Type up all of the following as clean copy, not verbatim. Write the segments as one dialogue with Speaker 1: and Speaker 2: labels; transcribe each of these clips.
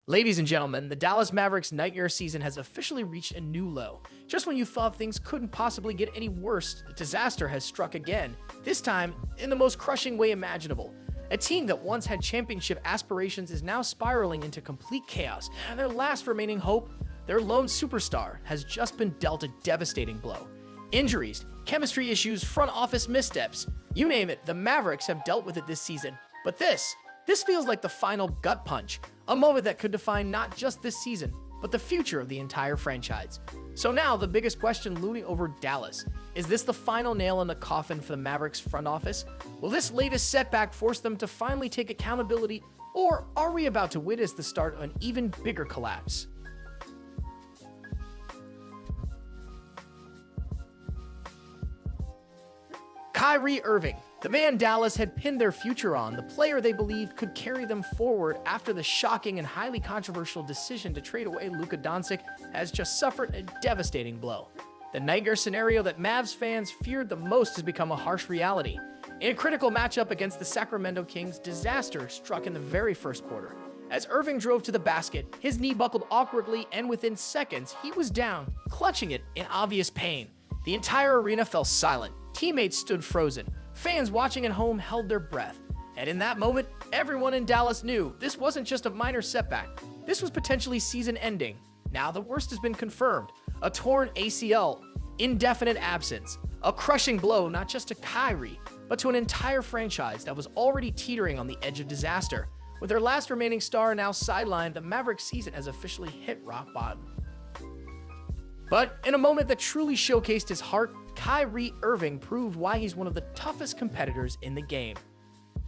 Speaker 1: Ladies and gentlemen, the Dallas Mavericks nightmare season has officially reached a new low. Just when you thought things couldn't possibly get any worse, the disaster has struck again, this time in the most crushing way imaginable. A team that once had championship aspirations is now spiraling into complete chaos, and their last remaining hope, their lone superstar, has just been dealt a devastating blow. Injuries, chemistry issues, front office missteps, you name it, the Mavericks have dealt with it this season. But this feels like the final gut punch, a moment that could define not just this season, but the future of the entire franchise. So now, the biggest question looming over Dallas. Is this the final nail in the coffin for the Mavericks front office? Will this latest setback force them to finally take accountability, or are we about to witness the start of an even bigger collapse? Kyrie Irving, the man Dallas had pinned their future on, the player they believed could carry them forward after the shocking and highly controversial decision to trade away Luka Dončić, has just suffered a devastating blow. The nightmare scenario that Mavs fans feared the most has become a harsh reality. In a critical matchup against the Sacramento Kings, disaster struck in the very first quarter. As Irving drove to the basket, his knee buckled awkwardly, and within seconds, he was down, clutching it in obvious pain. The entire arena fell silent. Teammates stood frozen. Fans watching at home held their breath. And in that moment, everyone in Dallas knew this wasn't just a minor setback. This was potentially season-ending. Now the worst has been confirmed. A torn ACL, indefinite absence, a crushing blow not just to Kyrie, but to an entire franchise that was already teetering on the edge of disaster. With their last remaining star now sidelined, the Mavericks season has officially hit rock bottom. But in a moment that truly showcased his heart, Kyrie Irving proved why he's one of the toughest competitors in the game.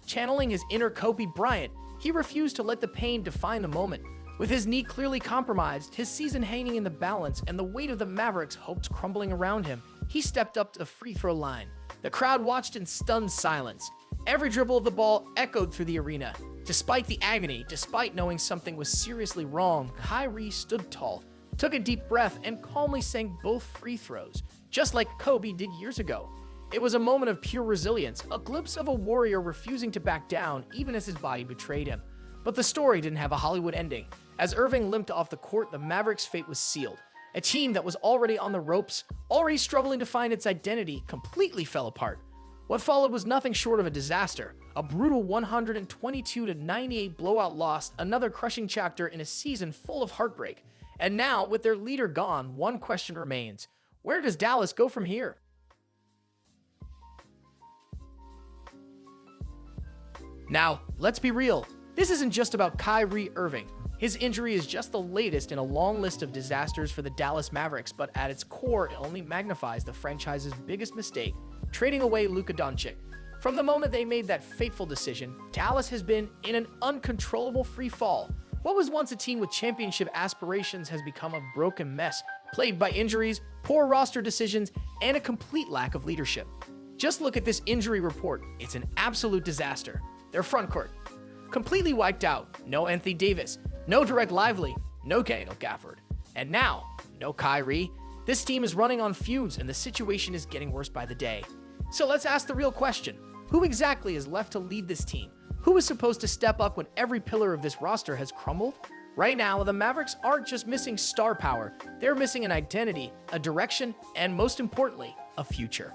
Speaker 1: Channeling his inner Kobe Bryant, he refused to let the pain define the moment. With his knee clearly compromised, his season hanging in the balance, and the weight of the Mavericks' hopes crumbling around him, he stepped up to the free throw line. The crowd watched in stunned silence. Every dribble of the ball echoed through the arena. Despite the agony, despite knowing something was seriously wrong, Kyrie stood tall, took a deep breath, and calmly sank both free throws, just like Kobe did years ago. It was a moment of pure resilience, a glimpse of a warrior refusing to back down even as his body betrayed him. But the story didn't have a Hollywood ending. As Irving limped off the court, the Mavericks' fate was sealed. A team that was already on the ropes, already struggling to find its identity, completely fell apart. What followed was nothing short of a disaster. A brutal 122-98 blowout loss, another crushing chapter in a season full of heartbreak. And now, with their leader gone, one question remains. Where does Dallas go from here? Now, let's be real. This isn't just about Kyrie Irving. His injury is just the latest in a long list of disasters for the Dallas Mavericks, but at its core, it only magnifies the franchise's biggest mistake, trading away Luka Dončić. From the moment they made that fateful decision, Dallas has been in an uncontrollable free fall. What was once a team with championship aspirations has become a broken mess, plagued by injuries, poor roster decisions, and a complete lack of leadership. Just look at this injury report. It's an absolute disaster. Their front court, completely wiped out. No Anthony Davis, no Dirk Lively, no Daniel Gafford. And now, no Kyrie. This team is running on fumes, and the situation is getting worse by the day. So let's ask the real question. Who exactly is left to lead this team? Who is supposed to step up when every pillar of this roster has crumbled? Right now, the Mavericks aren't just missing star power, they're missing an identity, a direction, and most importantly, a future.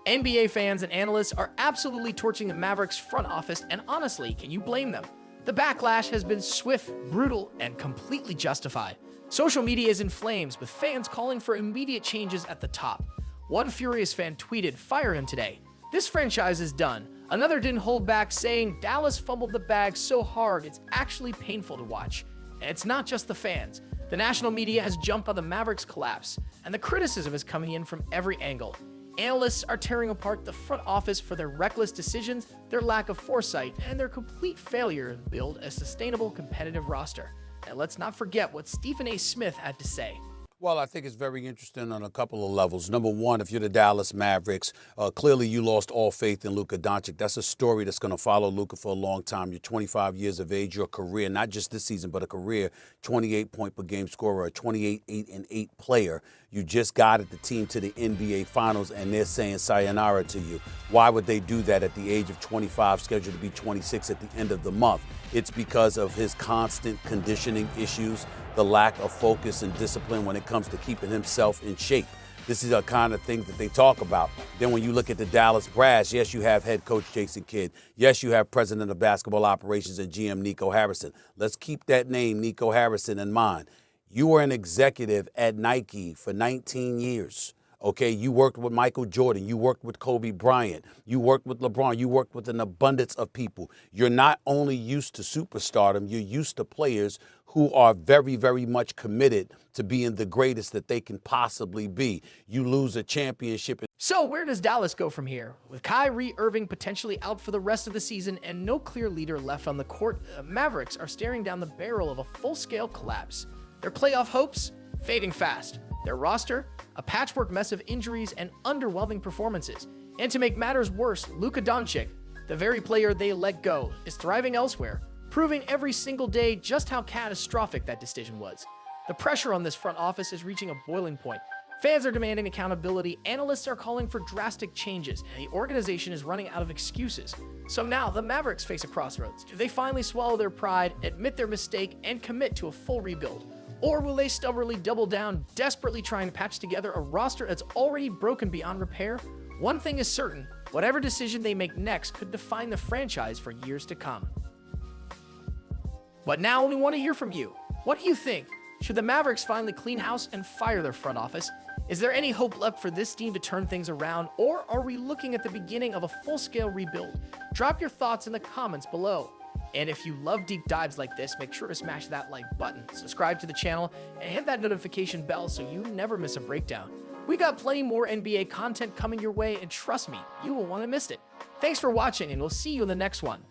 Speaker 1: NBA fans and analysts are absolutely torching the Mavericks front office, and honestly, can you blame them? The backlash has been swift, brutal, and completely justified. Social media is in flames, with fans calling for immediate changes at the top. One furious fan tweeted, "Fire him today. This franchise is done." Another didn't hold back, saying, "Dallas fumbled the bag so hard, it's actually painful to watch." And it's not just the fans. The national media has jumped on the Mavericks' collapse, and the criticism is coming in from every angle. Analysts are tearing apart the front office for their reckless decisions, their lack of foresight, and their complete failure to build a sustainable competitive roster. And let's not forget what Stephen A. Smith had to say.
Speaker 2: Well, I think it's very interesting on a couple of levels. Number one, if you're the Dallas Mavericks, clearly you lost all faith in Luka Dončić. That's a story that's going to follow Luka for a long time. You're 25 years of age, your career, not just this season, but a career, 28-point-per-game scorer, a 28-8-8 player. You just guided the team to the NBA Finals, and they're saying sayonara to you. Why would they do that at the age of 25, scheduled to be 26 at the end of the month? It's because of his constant conditioning issues, the lack of focus and discipline when it comes to keeping himself in shape. This is the kind of things that they talk about. Then when you look at the Dallas Brass, yes, you have head coach Jason Kidd. Yes, you have president of basketball operations and GM Nico Harrison. Let's keep that name, Nico Harrison, in mind. You were an executive at Nike for 19 years. Okay, you worked with Michael Jordan, you worked with Kobe Bryant, you worked with LeBron, you worked with an abundance of people. You're not only used to superstardom, you're used to players who are very, very much committed to being the greatest that they can possibly be. You lose a championship.
Speaker 1: So where does Dallas go from here? With Kyrie Irving potentially out for the rest of the season and no clear leader left on the court, the Mavericks are staring down the barrel of a full-scale collapse. Their playoff hopes fading fast. Their roster, a patchwork mess of injuries and underwhelming performances. And to make matters worse, Luka Dončić, the very player they let go, is thriving elsewhere, proving every single day just how catastrophic that decision was. The pressure on this front office is reaching a boiling point. Fans are demanding accountability, analysts are calling for drastic changes, and the organization is running out of excuses. So now the Mavericks face a crossroads. Do they finally swallow their pride, admit their mistake, and commit to a full rebuild? Or will they stubbornly double down, desperately trying to patch together a roster that's already broken beyond repair? One thing is certain, whatever decision they make next could define the franchise for years to come. But now we want to hear from you. What do you think? Should the Mavericks finally clean house and fire their front office? Is there any hope left for this team to turn things around, or are we looking at the beginning of a full-scale rebuild? Drop your thoughts in the comments below. And if you love deep dives like this, make sure to smash that like button, subscribe to the channel, and hit that notification bell so you never miss a breakdown. We got plenty more NBA content coming your way, and trust me, you won't want to miss it. Thanks for watching, and we'll see you in the next one.